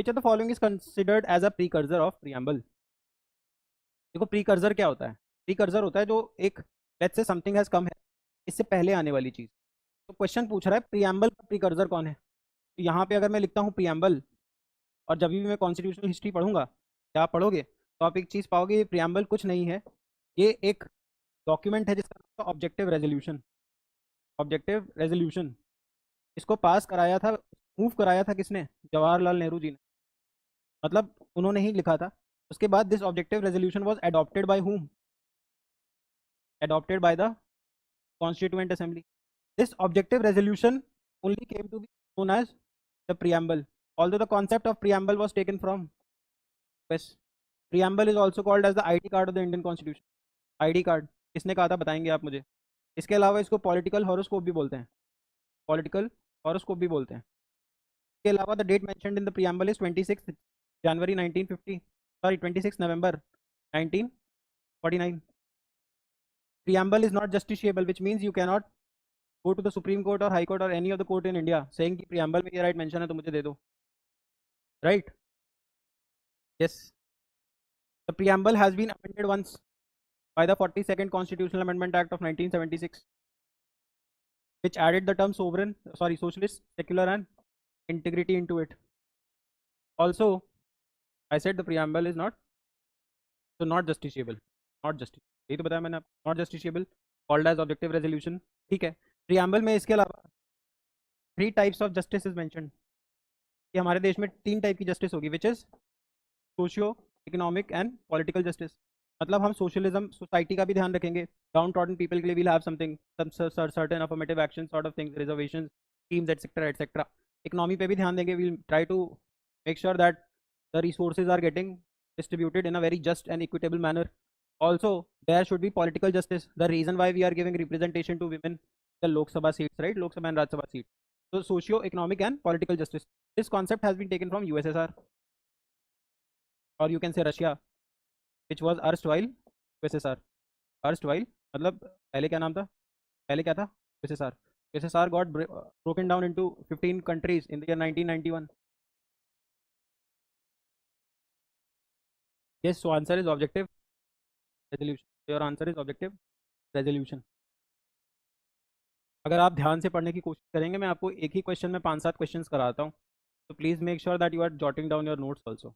Which of the following is considered as a precursor of preamble? देखो precursor क्या होता है? प्रीकर्सर होता है जो एक, let's say something has come है, इससे पहले आने वाली चीज। तो क्वेश्चन पूछ रहा है प्रीएम्बल का प्रीकर्सर कौन है। तो यहाँ पे अगर मैं लिखता हूँ प्रीएम्बल, और जब भी मैं कॉन्स्टिट्यूशनल हिस्ट्री पढ़ूंगा या आप पढ़ोगे तो आप एक चीज़ पाओगे, ये प्रीएम्बल कुछ नहीं है, ये एक डॉक्यूमेंट है जिसका नाम था ऑब्जेक्टिव रेजोल्यूशन। ऑब्जेक्टिव रेजोल्यूशन इसको पास कराया था, मूव कराया था किसने? जवाहरलाल नेहरू जी ने। मतलब उन्होंने ही लिखा था। उसके बाद this objective resolution was adopted by whom? Adopted by the Constituent Assembly. This objective resolution only came to be known as the preamble, although the concept of preamble was taken from US. Preamble is also called as the ID card of the Indian Constitution. ID card किसने कहा था बताएंगे आप मुझे? इसके अलावा इसको political horoscope भी बोलते हैं, पॉलिटिकल हॉरोस्कोप भी बोलते हैं। इसके अलावा the date mentioned in the preamble is 26 January 1950, sorry 26 November 1949. Preamble is not justiciable, which means you cannot go to the Supreme Court or High Court or any of the court in India saying कि preamble में ये right mention है तो मुझे दे दो, right? Yes. The preamble has been amended once by the 42nd Constitutional Amendment Act of 1976, which added the term sovereign, sorry, socialist, secular, and integrity into it. Also, I said the preamble is not, so not justiciable, not justiciable. यही तो बताया मैंने आपको, not justiciable, called as objective resolution. ठीक है. preamble में इसके अलावा 3 types of justice is mentioned. कि हमारे देश में 3 टाइप की जस्टिस होगी, which is socio economic and political justice. मतलब हम सोशलिज्म सोसाइटी का भी ध्यान रखेंगे, डाउन ट्रॉडन पीपल के लिए will have something, certain affirmative action sort of things, reservations, schemes etcetera etcetera. Economy पे भी ध्यान देंगे, will try to make sure that the resources are getting distributed in a very just and equitable manner. Also, there should be political justice. The reason why we are giving representation to women the Lok Sabha seats, right? Lok Sabha and Rajya Sabha seats. So, socio-economic and political justice. This concept has been taken from USSR, or you can say Russia, which was erstwhile USSR. Erstwhile मतलब पहले क्या नाम था? पहले क्या था? USSR. USSR got broken down into 15 countries in the year 1991. Yes, so answer is objective resolution. Your answer is objective resolution. अगर आप ध्यान से पढ़ने की कोशिश करेंगे, मैं आपको एक ही क्वेश्चन में 5-7 क्वेश्चंस कराता हूँ, तो please make sure that you are jotting down your notes also.